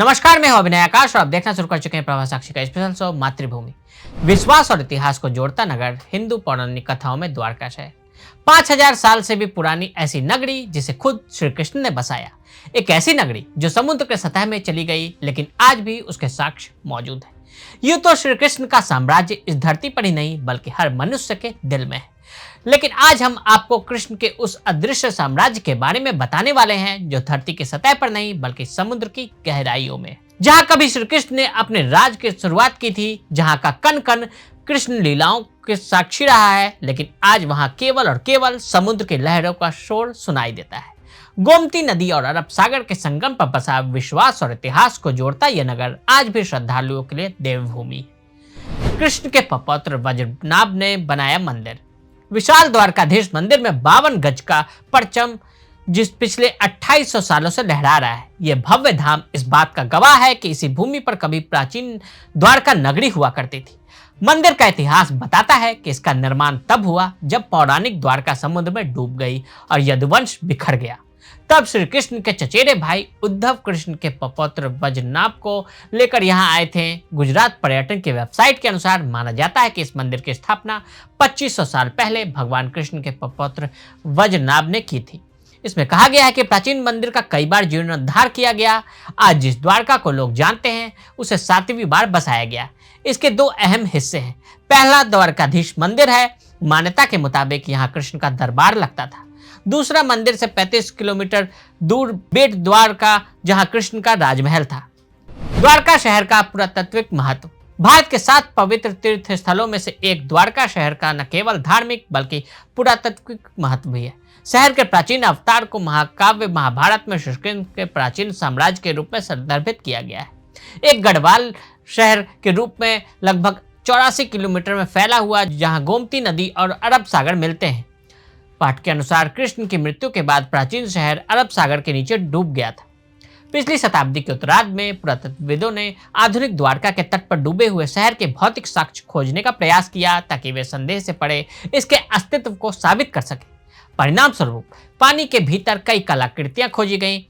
नमस्कार, मैं हूं अभिनय आकाश और आप देखना शुरू कर चुके हैं प्रवाह साक्षी का स्पेशल शो मातृभूमि। विश्वास और इतिहास को जोड़ता नगर, हिंदू पौराणिक कथाओं में द्वारका शहर। 5000 साल से भी पुरानी ऐसी नगरी जिसे खुद श्री कृष्ण ने बसाया। एक ऐसी नगरी जो समुद्र के सतह में चली गई, लेकिन आज भी उसके साक्ष्य मौजूद है। यूं तो श्री कृष्ण का साम्राज्य इस धरती पर ही नहीं बल्कि हर मनुष्य के दिल में है, लेकिन आज हम आपको कृष्ण के उस अदृश्य साम्राज्य के बारे में बताने वाले हैं जो धरती की सतह पर नहीं बल्कि समुद्र की गहराइयों में, जहां कभी श्री कृष्ण ने अपने राज की शुरुआत की थी, जहां का कण कण कृष्ण लीलाओं के साक्षी रहा है, लेकिन आज वहां केवल और केवल समुद्र की लहरों का शोर सुनाई देता है। गोमती नदी और अरब सागर के संगम पर बसा विश्वास और इतिहास को जोड़ता यह नगर आज भी श्रद्धालुओं के लिए देवभूमि है। कृष्ण के पौत्र वज्रनाभ ने बनाया मंदिर। विशाल द्वारकाधीश मंदिर में 52 गज का परचम जिस पिछले 2800 सालों से लहरा रहा है। यह भव्य धाम इस बात का गवाह है कि इसी भूमि पर कभी प्राचीन द्वारका नगरी हुआ करती थी। मंदिर का इतिहास बताता है कि इसका निर्माण तब हुआ जब पौराणिक द्वारका समुद्र में डूब गई और यदुवंश बिखर गया। तब श्री कृष्ण के चचेरे भाई उद्धव कृष्ण के पौत्र वज्रनाभ को लेकर यहाँ आए थे। गुजरात पर्यटन की वेबसाइट के अनुसार माना जाता है कि इस मंदिर की स्थापना 2500 साल पहले भगवान कृष्ण के पौत्र वज्रनाभ ने की थी। इसमें कहा गया है कि प्राचीन मंदिर का कई बार जीर्णोद्धार किया गया। आज जिस द्वारका को लोग जानते हैं उसे 7वीं बार बसाया गया। इसके 2 अहम हिस्से हैं। पहला द्वारकाधीश मंदिर है। मान्यता के मुताबिक यहाँ कृष्ण का दरबार लगता था। दूसरा मंदिर से 35 किलोमीटर दूर बेट द्वारका, जहां कृष्ण का राजमहल था। द्वारका शहर का पुरातात्विक महत्व। भारत के 7 पवित्र तीर्थ स्थलों में से एक द्वारका शहर का न केवल धार्मिक बल्कि पुरातात्विक महत्व भी है। शहर के प्राचीन अवतार को महाकाव्य महाभारत में श्री कृष्ण के प्राचीन साम्राज्य के रूप में संदर्भित किया गया है। एक गढ़वाल शहर के रूप में लगभग 84 किलोमीटर में फैला हुआ, जहां गोमती नदी और अरब सागर मिलते हैं। पाठ के अनुसार कृष्ण की मृत्यु के बाद प्राचीन शहर अरब सागर के नीचे डूब गया था। पिछली शताब्दी के उत्तरार्ध में पुरातत्वविदों ने आधुनिक द्वारका के तट पर डूबे हुए शहर के भौतिक साक्ष्य खोजने का प्रयास किया ताकि वे संदेह से परे इसके अस्तित्व को साबित कर सके। परिणाम स्वरूप पानी के भीतर कई कलाकृतियां खोजी गईं,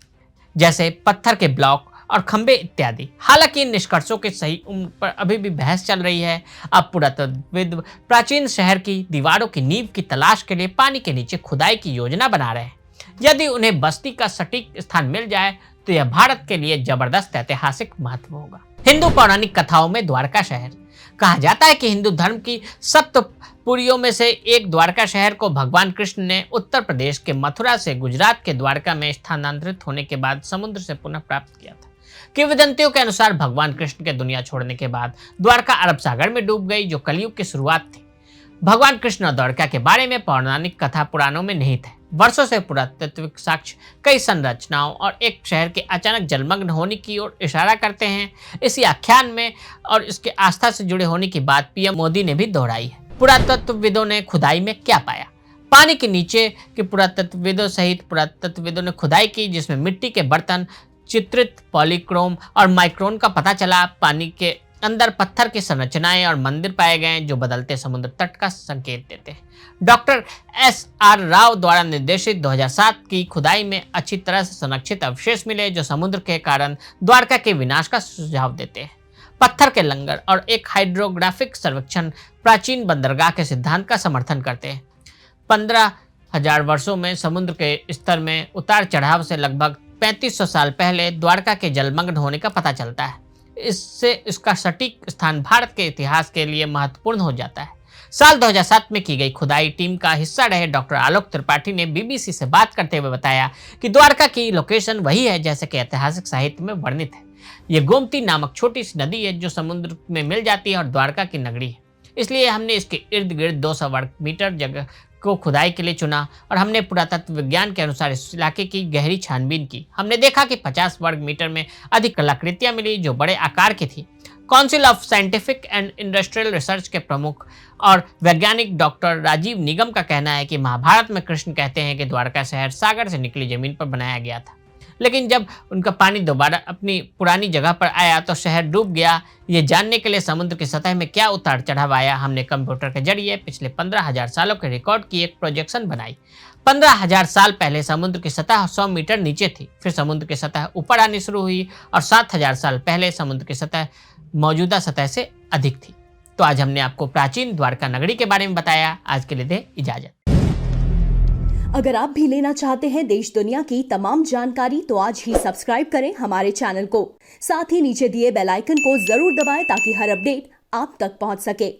जैसे पत्थर के ब्लॉक और खंबे इत्यादि। हालांकि इन निष्कर्षों की सही उम्र पर अभी भी बहस चल रही है। अब पुरातत्वविद प्राचीन शहर की दीवारों की नींव की तलाश के लिए पानी के नीचे खुदाई की योजना बना रहे हैं। यदि उन्हें बस्ती का सटीक स्थान मिल जाए तो यह भारत के लिए जबरदस्त ऐतिहासिक महत्व होगा। हिंदू पौराणिक कथाओं में द्वारका शहर। कहा जाता है कि हिंदू धर्म की 7 पुरियों में से एक द्वारका शहर को भगवान कृष्ण ने उत्तर प्रदेश के मथुरा से गुजरात के द्वारका में स्थानांतरित होने के बाद समुद्र से पुनः प्राप्त किया था। किंवदंतियों के अनुसार भगवान कृष्ण के दुनिया छोड़ने के बाद द्वारका अरब सागर में डूब गई, जो कलयुग की शुरुआत थी। भगवान कृष्ण और द्वारका के बारे में पौराणिक कथा पुराणों में नहीं थे। वर्षों से पुरातात्विक साक्ष्य कई संरचनाओं और एक शहर के अचानक जलमग्न होने की ओर इशारा करते हैं। इसी आख्यान में और इसके आस्था से जुड़े होने की बात पीएम मोदी ने भी दोहराई है। पुरातत्वविदों ने खुदाई में क्या पाया? पानी के नीचे के पुरातत्वविदों सहित पुरातत्वविदों ने खुदाई की, जिसमें मिट्टी के बर्तन, चित्रित पॉलीक्रोम और माइक्रोन का पता चला। पानी के अंदर पत्थर की संरचनाएं और मंदिर पाए गए जो बदलते समुद्र तट का संकेत देते हैं। डॉक्टर SR राव द्वारा निर्देशित 2007 की खुदाई में अच्छी तरह से संरक्षित अवशेष मिले जो समुद्र के कारण द्वारका के विनाश का सुझाव देते हैं। पत्थर के लंगर और एक हाइड्रोग्राफिक सर्वेक्षण प्राचीन बंदरगाह के सिद्धांत का समर्थन करते हैं। 15,000 वर्षों में समुद्र के स्तर में उतार चढ़ाव से लगभग 3500 साल पहले द्वारका के जलमग्न होने का पता चलता है। इससे इसका सटीक स्थान भारत के इतिहास के लिए महत्वपूर्ण हो जाता है। साल 2007 में की गई खुदाई टीम का हिस्सा रहे डॉक्टर आलोक त्रिपाठी ने BBC से बात करते हुए बताया कि द्वारका की लोकेशन वही है जैसे कि ऐतिहासिक साहित्य में वर्णित है। ये गोमती नामक छोटी सी नदी है जो समुद्र में मिल जाती है और द्वारका की नगरी है। इसलिए हमने इसके इर्द गिर्द 200 वर्ग मीटर जगह को खुदाई के लिए चुना और हमने पुरातत्व विज्ञान के अनुसार इस इलाके की गहरी छानबीन की। हमने देखा कि 50 वर्ग मीटर में अधिक कलाकृतियां मिली जो बड़े आकार की थी। Council of scientific and industrial research के प्रमुख और वैज्ञानिक डॉक्टर राजीव निगम का कहना है कि महाभारत में कृष्ण कहते हैं कि द्वारका शहर सागर से निकली जमीन पर बनाया गया था, लेकिन जब उनका पानी दोबारा अपनी पुरानी जगह पर आया तो शहर डूब गया। ये जानने के लिए समुद्र की सतह में क्या उतार चढ़ाव आया, हमने कंप्यूटर के जरिए पिछले 15,000 सालों के रिकॉर्ड की एक प्रोजेक्शन बनाई। 15,000 साल पहले समुद्र की सतह 100 मीटर नीचे थी, फिर समुद्र की सतह ऊपर आनी शुरू हुई और 7,000 साल पहले समुद्र की सतह मौजूदा सतह से अधिक थी। तो आज हमने आपको प्राचीन द्वारका नगरी के बारे में बताया। आज के लिए दे इजाजत। अगर आप भी लेना चाहते हैं देश दुनिया की तमाम जानकारी तो आज ही सब्सक्राइब करें हमारे चैनल को। साथ ही नीचे दिए बेल आइकन को जरूर दबाएं ताकि हर अपडेट आप तक पहुंच सके।